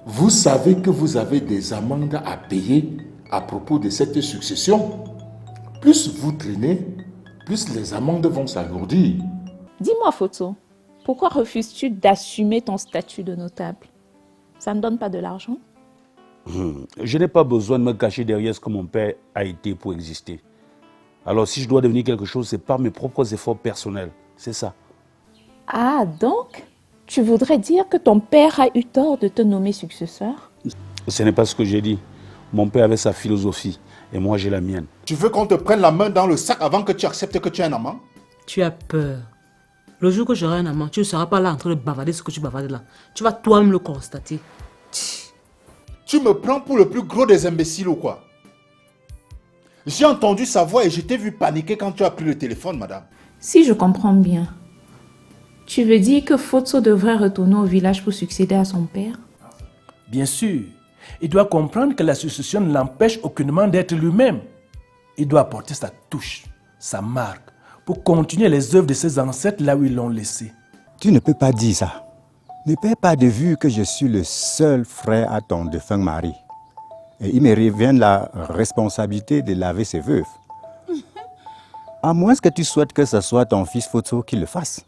Vous savez que vous avez des amendes à payer à propos de cette succession. Plus vous traînez, plus les amendes vont s'alourdir. Dis-moi, Photo, pourquoi refuses-tu d'assumer ton statut de notable? Ça ne donne pas de l'argent? Je n'ai pas besoin de me cacher derrière ce que mon père a été pour exister. Alors si je dois devenir quelque chose, c'est par mes propres efforts personnels. C'est ça. Ah, donc, tu voudrais dire que ton père a eu tort de te nommer successeur? Ce n'est pas ce que j'ai dit. Mon père avait sa philosophie et moi j'ai la mienne. Tu veux qu'on te prenne la main dans le sac avant que tu acceptes que tu es un amant? Tu as peur. Le jour que j'aurai un amant, tu ne seras pas là en train de bavarder ce que tu bavardes là. Tu vas toi-même le constater. Tu me prends pour le plus gros des imbéciles ou quoi? J'ai entendu sa voix et je t'ai vu paniquer quand tu as pris le téléphone, madame. Si je comprends bien, tu veux dire que Photo devrait retourner au village pour succéder à son père? Bien sûr, il doit comprendre que la succession ne l'empêche aucunement d'être lui-même. Il doit apporter sa touche, sa marque, pour continuer les œuvres de ses ancêtres là où ils l'ont laissé. Tu ne peux pas dire ça. Ne perds pas de vue que je suis le seul frère à ton défunt mari. Et il me revient la responsabilité de laver ses veuves. À moins que tu souhaites que ce soit ton fils Photo qui le fasse.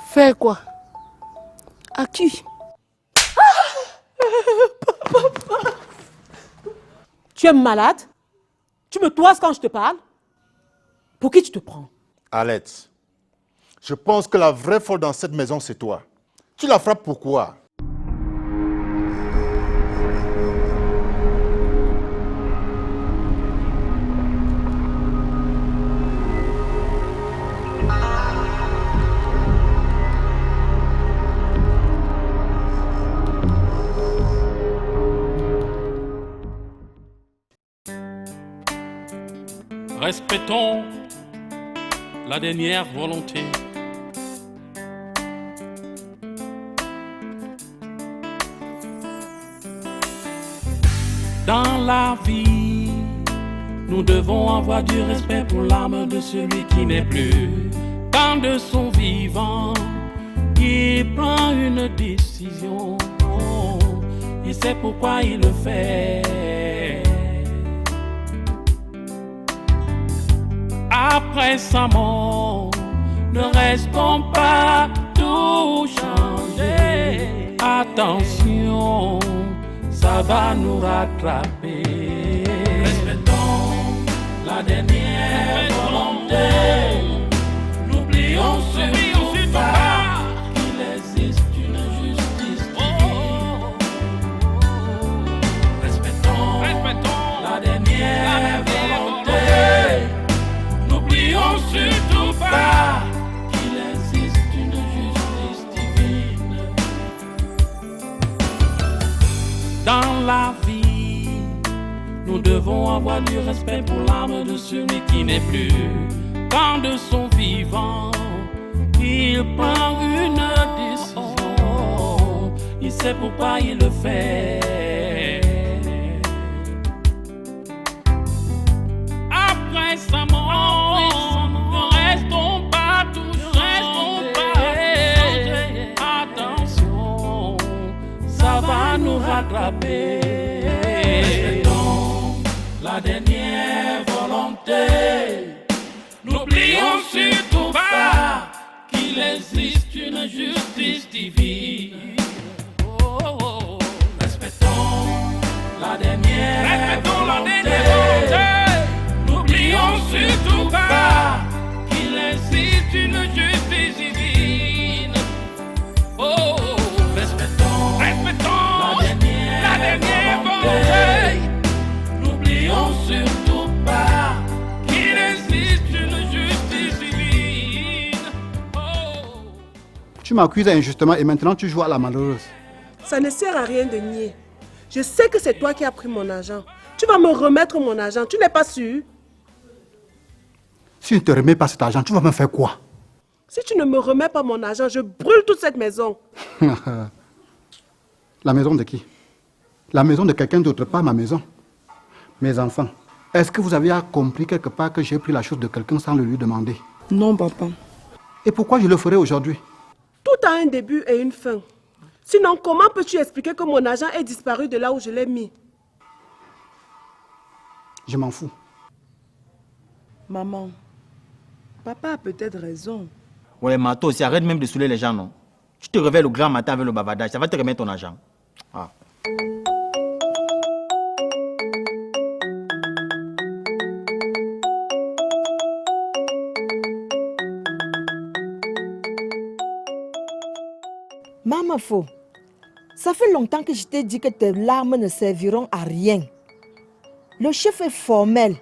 Faire quoi? À qui? Tu es malade? Tu me toises quand je te parle? Pour qui tu te prends? Alex, je pense que la vraie folle dans cette maison, c'est toi. Tu la frappes pourquoi? Respectons la dernière volonté. Dans la vie, nous devons avoir du respect pour l'âme de celui qui n'est plus. Quand de son vivant, il prend une décision, il sait pourquoi il le fait. Après sa mort, ne restons pas tout changer. Attention, ça va nous rattraper. Respectons la dernière volonté. N'oublions surtout pas qu'il existe une justice divine. Respectons la dernière volonté. N'oublions surtout pas qu'il existe une justice divine. Dans la vie, nous devons avoir du respect pour l'âme de celui qui n'est plus. Quand de son vivant, il prend une décision, il sait pourquoi il le fait. Après sa mort, ne restons pas tous changés. Attention, ça va nous rattraper. Respectons la dernière volonté. N'oublions surtout pas qu'il existe une justice divine. Respectons la dernière volonté. N'oublions surtout pas qu'il existe une justice divine. Respectons la dernière volonté. N'oublions surtout pas qu'il existe une justice divine. Tu m'accuses injustement et maintenant tu joues à la malheureuse. Ça ne sert à rien de nier. Je sais que c'est toi qui as pris mon argent. Tu vas me remettre mon argent, tu n'es pas sûr? Si je ne te remets pas cet argent, tu vas me faire quoi? Si tu ne me remets pas mon argent, je brûle toute cette maison. La maison de qui? La maison de quelqu'un d'autre, pas ma maison. Mes enfants, est-ce que vous avez compris quelque part que j'ai pris la chose de quelqu'un sans le lui demander? Non, papa. Et pourquoi je le ferai aujourd'hui? Tout a un début et une fin. Sinon, comment peux-tu expliquer que mon argent est disparu de là où je l'ai mis? Je m'en fous. Maman, papa a peut-être raison. Ouais, Mato, aussi, arrête même de saouler les gens, non? Tu te réveilles le grand matin avec le bavardage, ça va te remettre ton argent. Ah. Maman Fo, ça fait longtemps que je t'ai dit que tes larmes ne serviront à rien. Le chef est formel.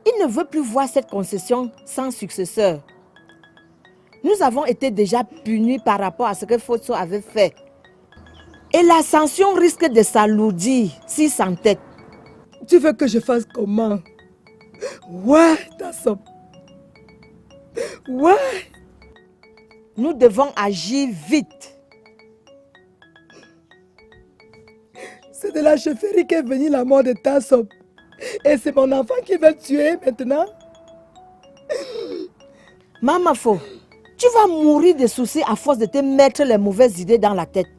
Il ne veut plus voir cette concession sans successeur. Nous avons été déjà punis par rapport à ce que Fotso avait fait. Et la sanction risque de s'alourdir s'il s'entête. Tu veux que je fasse comment? Ouais, Tassop. Ouais. Nous devons agir vite. C'est de la chefferie qu'est venue la mort de Tassop. Et c'est mon enfant qui va le tuer maintenant. Maman Fo, tu vas mourir de soucis à force de te mettre les mauvaises idées dans la tête.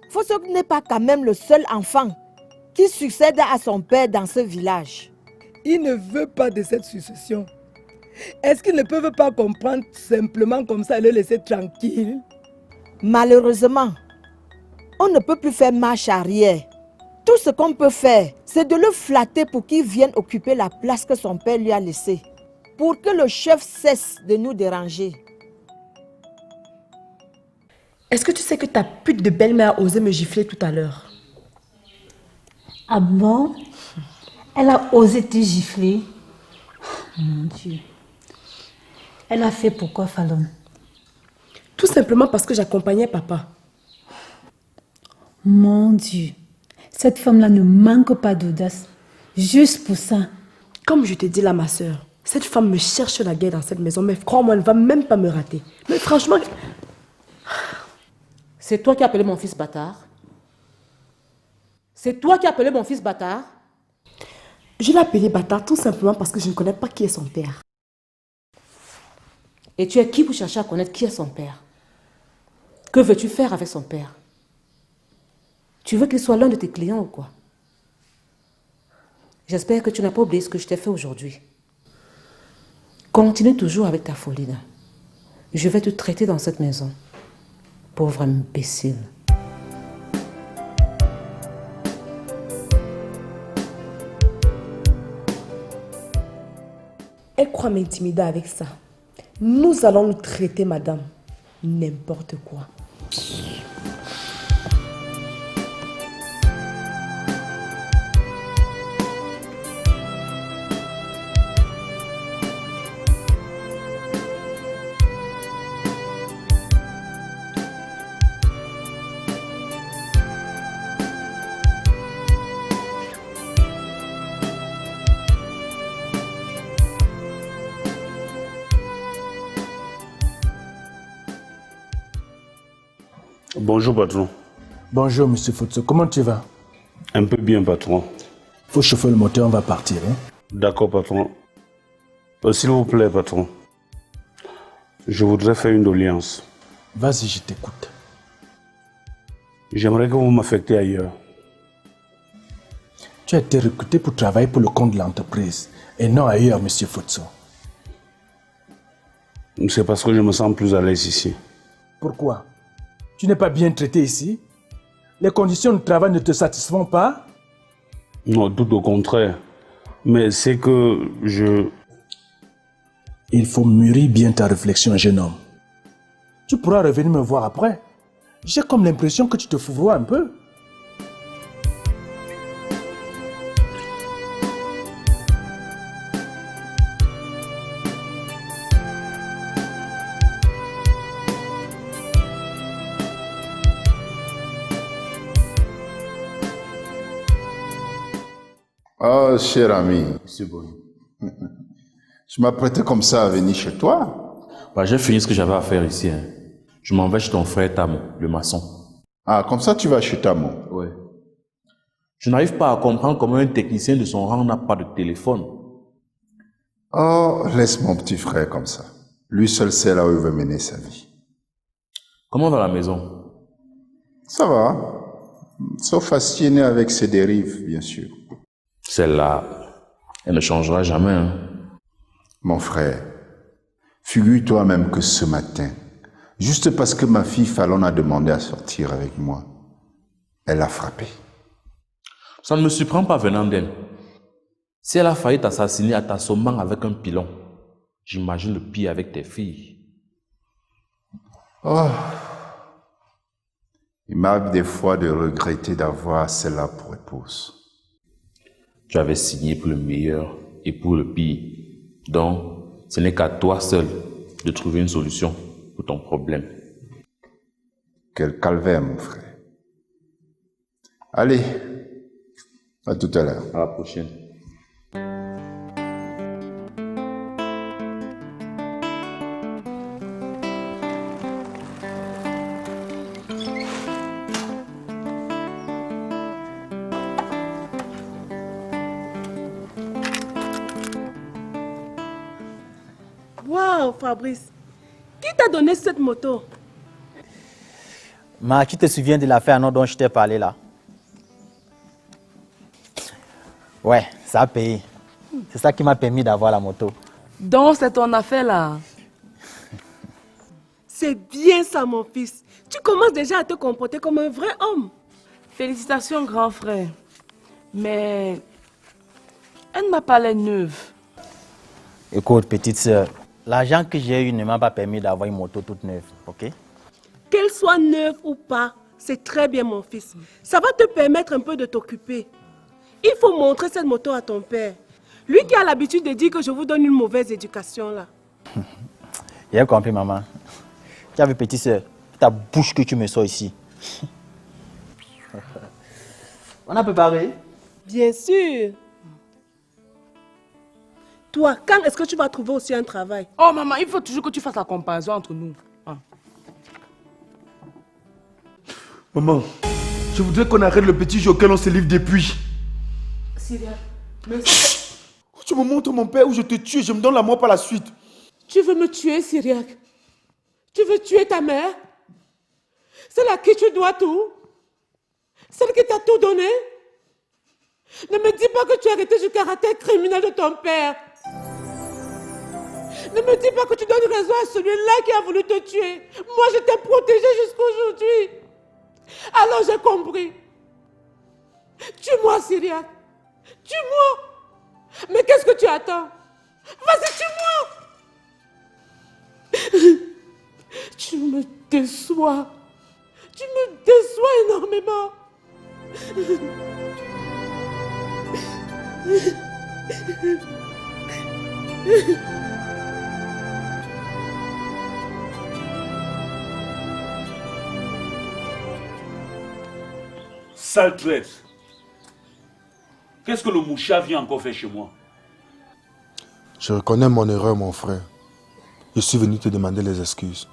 Fotso n'est pas quand même le seul enfant qui succède à son père dans ce village. Il ne veut pas de cette succession. Est-ce qu'ils ne peuvent pas comprendre simplement comme ça et le laisser tranquille? Malheureusement, on ne peut plus faire marche arrière. Tout ce qu'on peut faire, c'est de le flatter pour qu'il vienne occuper la place que son père lui a laissée. Pour que le chef cesse de nous déranger. Est-ce que tu sais que ta pute de belle-mère a osé me gifler tout à l'heure? Ah bon? Elle a osé te gifler? Mon Dieu. Elle a fait pourquoi, Fallon? Tout simplement parce que j'accompagnais papa. Mon Dieu. Cette femme-là ne manque pas d'audace. Juste pour ça. Comme je te dis là, ma soeur, cette femme me cherche la guerre dans cette maison, mais crois-moi, elle ne va même pas me rater. Mais franchement... C'est toi qui as appelé mon fils bâtard? C'est toi qui as appelé mon fils bâtard? Je l'ai appelé bâtard tout simplement parce que je ne connais pas qui est son père. Et tu es qui pour chercher à connaître qui est son père? Que veux-tu faire avec son père? Tu veux qu'il soit l'un de tes clients ou quoi? J'espère que tu n'as pas oublié ce que je t'ai fait aujourd'hui. Continue toujours avec ta folie là. Je vais te traiter dans cette maison. Pauvre imbécile. Elle croit m'intimider avec ça. Nous allons nous traiter, madame. N'importe quoi. Bonjour, patron. Bonjour, monsieur Fotso. Comment tu vas? Un peu bien, patron. Faut chauffer le moteur, on va partir. Hein? D'accord, patron. S'il vous plaît, patron. Je voudrais faire une doléance. Vas-y, je t'écoute. J'aimerais que vous m'affectez ailleurs. Tu as été recruté pour travailler pour le compte de l'entreprise et non ailleurs, monsieur Fotso. C'est parce que je me sens plus à l'aise ici. Pourquoi? Tu n'es pas bien traité ici? Les conditions de travail ne te satisfont pas? Non, tout au contraire. Mais c'est que Il faut mûrir bien ta réflexion, jeune homme. Tu pourras revenir me voir après. J'ai comme l'impression que tu te fourvoies un peu. Ah, cher ami, c'est bon. Tu m'as prêté comme ça à venir chez toi? Bah, j'ai fini ce que j'avais à faire ici. Hein. Je m'en vais chez ton frère Tamo, le maçon. Ah, comme ça tu vas chez Tamo? Ouais. Je n'arrive pas à comprendre comment un technicien de son rang n'a pas de téléphone. Oh, laisse mon petit frère comme ça. Lui seul sait là où il veut mener sa vie. Comment va la maison? Ça va. Sauf fasciné avec ses dérives, bien sûr. Celle-là, elle ne changera jamais. Hein. Mon frère, figure-toi même que ce matin, juste parce que ma fille Fallon a demandé à sortir avec moi, elle a frappé. Ça ne me surprend pas venant d'elle. Si elle a failli t'assassiner à t'assommant avec un pilon, j'imagine le pire avec tes filles. Oh. Il m'arrive des fois de regretter d'avoir celle-là pour épouse. Tu avais signé pour le meilleur et pour le pire. Donc, ce n'est qu'à toi seul de trouver une solution pour ton problème. Quel calvaire, mon frère. Allez, à tout à l'heure. À la prochaine. Waouh, Fabrice. Qui t'a donné cette moto? Ma, tu te souviens de l'affaire dont je t'ai parlé là? Ouais, ça a payé. C'est ça qui m'a permis d'avoir la moto. Donc c'est ton affaire là. C'est bien ça, mon fils. Tu commences déjà à te comporter comme un vrai homme. Félicitations, grand frère. Mais elle ne m'a pas l'air neuve. Écoute, petite sœur, l'argent que j'ai eu ne m'a pas permis d'avoir une moto toute neuve, ok? Qu'elle soit neuve ou pas, c'est très bien, mon fils. Ça va te permettre un peu de t'occuper. Il faut montrer cette moto à ton père. Lui qui a l'habitude de dire que je vous donne une mauvaise éducation, là. J'ai compris, maman. Tu as vu, petite sœur, ta bouche que tu me sors ici. On a préparé? Bien sûr. Toi, quand est-ce que tu vas trouver aussi un travail? Oh maman, il faut toujours que tu fasses la comparaison entre nous. Ah. Maman, je voudrais qu'on arrête le petit jeu auquel on se livre depuis. Syria, mais... Tu me montres mon père où je te tue et je me donne la mort par la suite. Tu veux me tuer, Syriac? Tu veux tuer ta mère? Celle à qui tu dois tout? Celle qui t'a tout donné? Ne me dis pas que tu as arrêté du caractère criminel de ton père. Ne me dis pas que tu donnes raison à celui-là qui a voulu te tuer. Moi, je t'ai protégé jusqu'à aujourd'hui. Alors j'ai compris. Tue-moi, Syriac. Tue-moi. Mais qu'est-ce que tu attends? Vas-y, tue-moi. Tu me déçois. Tu me déçois énormément. Sale traître. Qu'est-ce que le mouchard vient encore faire chez moi? Je reconnais mon erreur, mon frère. Je suis venu te demander les excuses.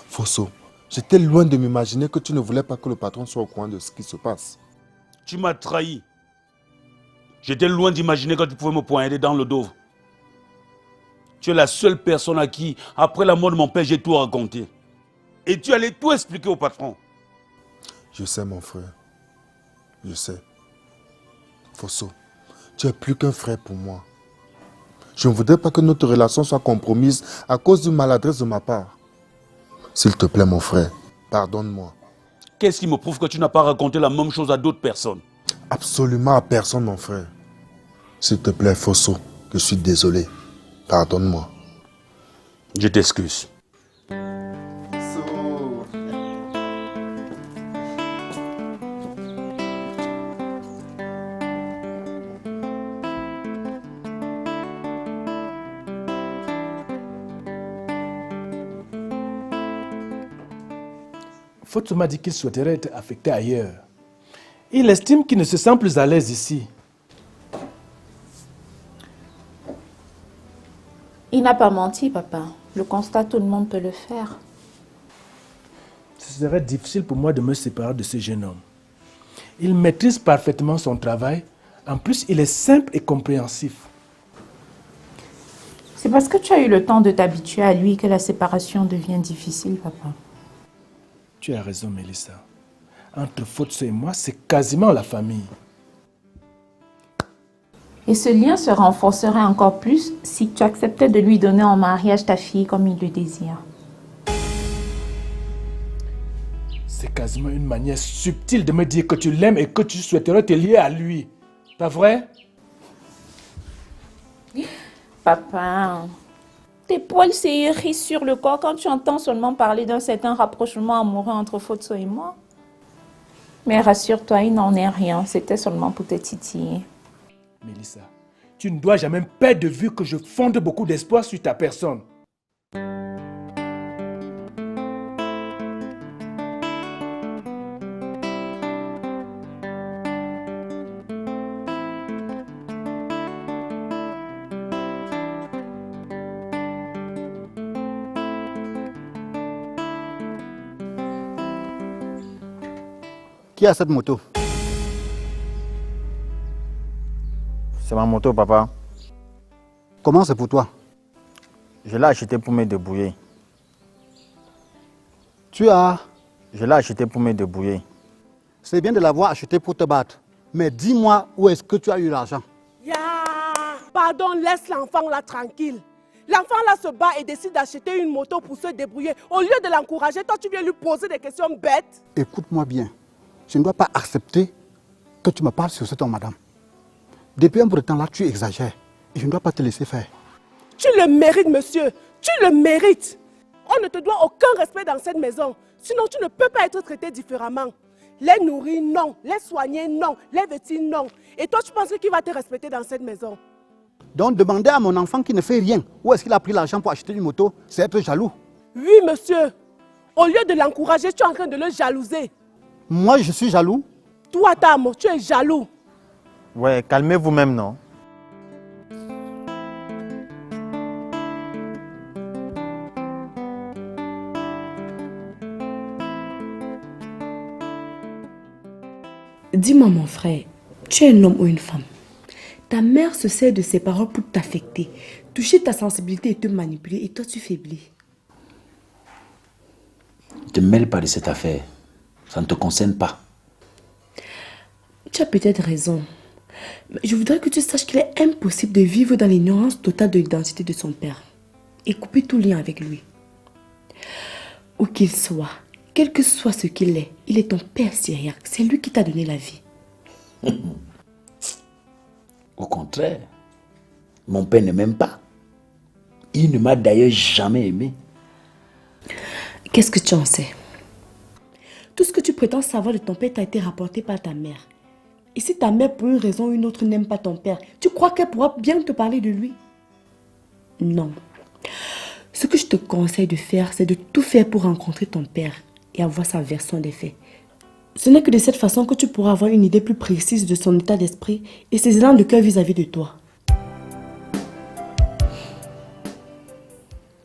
Fosso, j'étais loin de m'imaginer que tu ne voulais pas que le patron soit au courant de ce qui se passe. Tu m'as trahi. J'étais loin d'imaginer que tu pouvais me poignarder dans le dos. Tu es la seule personne à qui, après la mort de mon père, j'ai tout raconté. Et tu allais tout expliquer au patron. Je sais, mon frère. Je sais. Fosso, tu es plus qu'un frère pour moi. Je ne voudrais pas que notre relation soit compromise à cause d'une maladresse de ma part. S'il te plaît, mon frère, pardonne-moi. Qu'est-ce qui me prouve que tu n'as pas raconté la même chose à d'autres personnes? Absolument à personne, mon frère. S'il te plaît, Fosso, je suis désolé. Pardonne-moi. Je t'excuse. Fosso m'a dit qu'il souhaiterait être affecté ailleurs. Il estime qu'il ne se sent plus à l'aise ici. Il n'a pas menti, papa. Le constat, tout le monde peut le faire. Ce serait difficile pour moi de me séparer de ce jeune homme. Il maîtrise parfaitement son travail. En plus, il est simple et compréhensif. C'est parce que tu as eu le temps de t'habituer à lui que la séparation devient difficile, papa. Tu as raison, Mélissa. Entre Fotso et moi, c'est quasiment la famille. Et ce lien se renforcerait encore plus si tu acceptais de lui donner en mariage ta fille comme il le désire. C'est quasiment une manière subtile de me dire que tu l'aimes et que tu souhaiterais te lier à lui. Pas vrai? Papa, tes poils s'hérissent sur le corps quand tu entends seulement parler d'un certain rapprochement amoureux entre Fotso et moi. Mais rassure-toi, il n'en est rien. C'était seulement pour te titiller. Mélissa, tu ne dois jamais perdre de vue que je fonde beaucoup d'espoir sur ta personne. Qui a cette moto? C'est ma moto, papa. Comment c'est pour toi? Je l'ai acheté pour me débrouiller. Tu as... Je l'ai acheté pour me débrouiller. C'est bien de l'avoir acheté pour te battre. Mais dis-moi où est-ce que tu as eu l'argent? Pardon, laisse l'enfant là tranquille. L'enfant là se bat et décide d'acheter une moto pour se débrouiller. Au lieu de l'encourager, toi tu viens lui poser des questions bêtes. Écoute-moi bien. Je ne dois pas accepter que tu me parles sur ce ton, madame. Depuis un bout de temps là, tu exagères. Et je ne dois pas te laisser faire. Tu le mérites, monsieur. Tu le mérites. On ne te doit aucun respect dans cette maison. Sinon, tu ne peux pas être traité différemment. Les nourrir, non. Les soigner, non. Les vêtir, non. Et toi, tu penses qu'il va te respecter dans cette maison? Donc, demander à mon enfant qui ne fait rien où est-ce qu'il a pris l'argent pour acheter une moto, c'est être jaloux. Oui, monsieur. Au lieu de l'encourager, tu es en train de le jalouser. Moi, je suis jaloux. Toi, Tam, tu es jaloux. Ouais, calmez-vous même, non? Dis-moi, mon frère, tu es un homme ou une femme? Ta mère se sert de ses paroles pour t'affecter, toucher ta sensibilité et te manipuler, et toi tu faiblis. Ne te mêle pas de cette affaire. Ça ne te concerne pas. Tu as peut-être raison. Mais je voudrais que tu saches qu'il est impossible de vivre dans l'ignorance totale de l'identité de son père et couper tout lien avec lui. Où qu'il soit, quel que soit ce qu'il est, il est ton père syriaque. C'est lui qui t'a donné la vie. Au contraire, mon père ne m'aime pas. Il ne m'a d'ailleurs jamais aimé. Qu'est-ce que tu en sais? Tout ce que tu prétends savoir de ton père t'a été rapporté par ta mère. Et si ta mère, pour une raison ou une autre, n'aime pas ton père, tu crois qu'elle pourra bien te parler de lui? Non. Ce que je te conseille de faire, c'est de tout faire pour rencontrer ton père et avoir sa version des faits. Ce n'est que de cette façon que tu pourras avoir une idée plus précise de son état d'esprit et ses élans de cœur vis-à-vis de toi.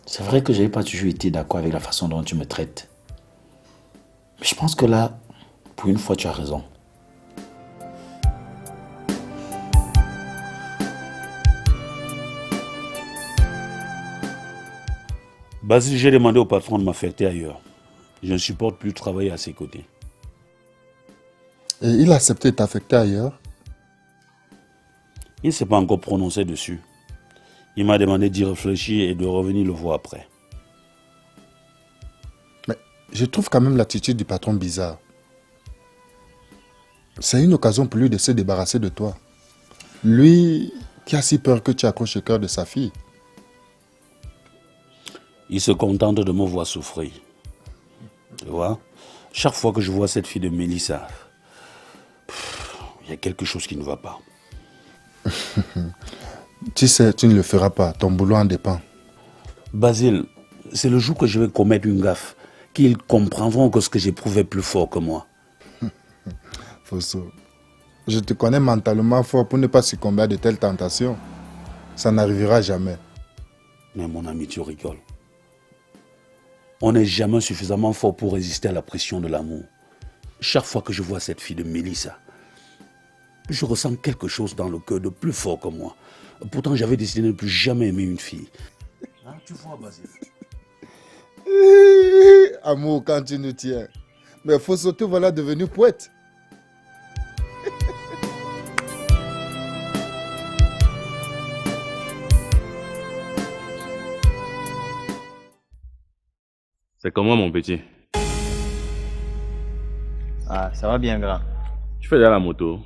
C'est vrai que je n'ai pas toujours été d'accord avec la façon dont tu me traites. Mais je pense que là, pour une fois, tu as raison. Basile, j'ai demandé au patron de m'affecter ailleurs. Je ne supporte plus travailler à ses côtés. Et il a accepté de t'affecter ailleurs? Il ne s'est pas encore prononcé dessus. Il m'a demandé d'y réfléchir et de revenir le voir après. Mais je trouve quand même l'attitude du patron bizarre. C'est une occasion pour lui de se débarrasser de toi. Lui qui a si peur que tu accroches le cœur de sa fille. Il se contente de me voir souffrir. Tu vois, chaque fois que je vois cette fille de Mélissa, il y a quelque chose qui ne va pas. Tu sais, tu ne le feras pas. Ton boulot en dépend. Basile, c'est le jour que je vais commettre une gaffe qu'ils comprendront que ce que j'éprouve est plus fort que moi. Fosso, je te connais mentalement fort pour ne pas succomber à de telles tentations. Ça n'arrivera jamais. Mais mon ami, tu rigoles. On n'est jamais suffisamment fort pour résister à la pression de l'amour. Chaque fois que je vois cette fille de Mélissa, je ressens quelque chose dans le cœur de plus fort que moi. Pourtant, j'avais décidé de ne plus jamais aimer une fille. Hein, tu vois, Basile? Amour, quand tu nous tiens. Mais Fosso, te voilà devenu poète. C'est comment, mon petit? Ah, ça va bien, grand. Tu fais déjà la moto?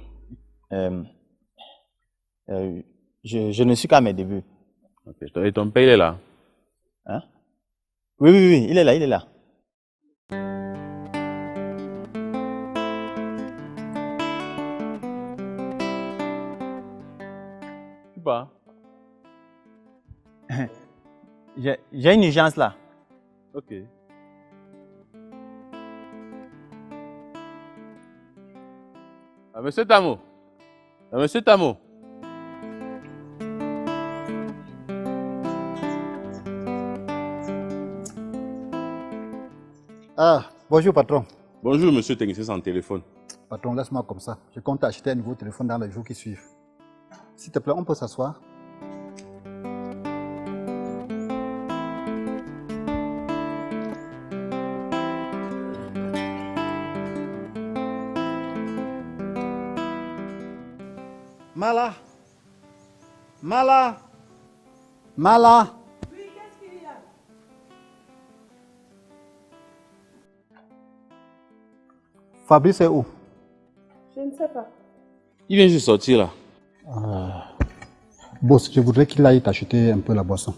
Je ne suis qu'à mes débuts. Ok, et ton père, il est là? Hein? Oui, il est là, il est là. Tu pars? J'ai une urgence là. Ok. Ah, monsieur Tamo. Ah, monsieur Tamo. Ah, bonjour patron. Bonjour, monsieur technicien sans téléphone. Patron, laisse-moi comme ça. Je compte acheter un nouveau téléphone dans les jours qui suivent. S'il te plaît, on peut s'asseoir? Mala. Mala. Mala. Oui, qu'est-ce qu'il y a? Fabrice est où? Je ne sais pas. Il vient juste sortir là. Boss, je voudrais qu'il aille t'acheter un peu la boisson.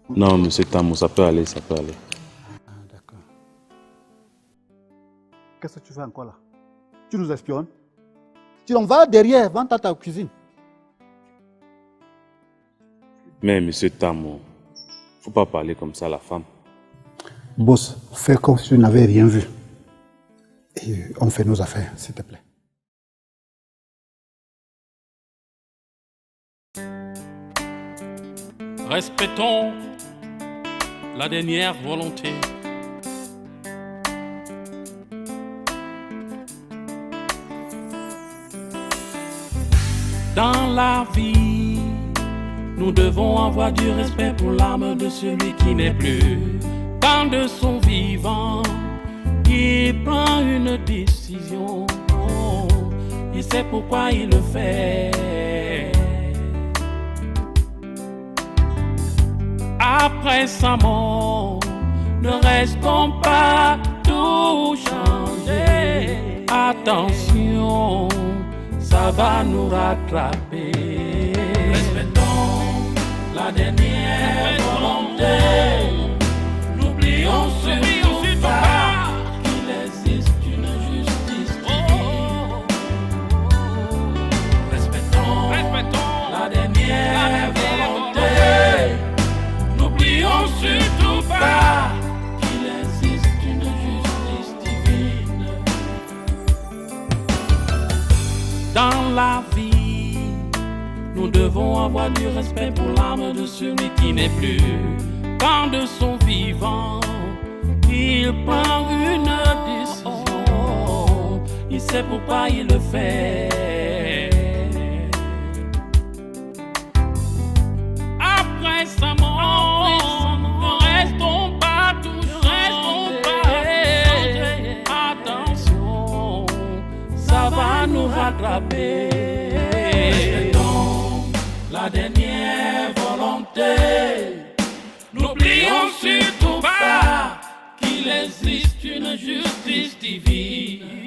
Non, monsieur Tamo, ça peut aller, ça peut aller. D'accord. Qu'est-ce que tu fais encore là? Tu nous espionnes? Tu en vas derrière, va dans ta cuisine. Mais monsieur Tamo, faut pas parler comme ça à la femme. Boss, fais comme si tu n'avais rien vu. Et on fait nos affaires, s'il te plaît. Respectons la dernière volonté. Dans la vie, nous devons avoir du respect pour l'âme de celui qui n'est plus. Quand de son vivant, il prend une décision, il sait pourquoi il le fait. Après sa mort, ne restons pas tout changer. Attention, ça va nous rattraper. Respectons la dernière volonté. N'oublions surtout pas qu'il existe une justice divine. Respectons la dernière volonté. N'oublions surtout pas qu'il existe une justice divine. Dans la vie, nous devons avoir du respect pour l'âme de celui qui n'est plus. Quand de son vivant, il prend une décision, il sait pourquoi il le fait. Après sa mort, ne restons pas tous changés. Attention, ça va nous rattraper. Respectons la dernière volonté. N'oublions surtout pas qu'il existe une justice divine.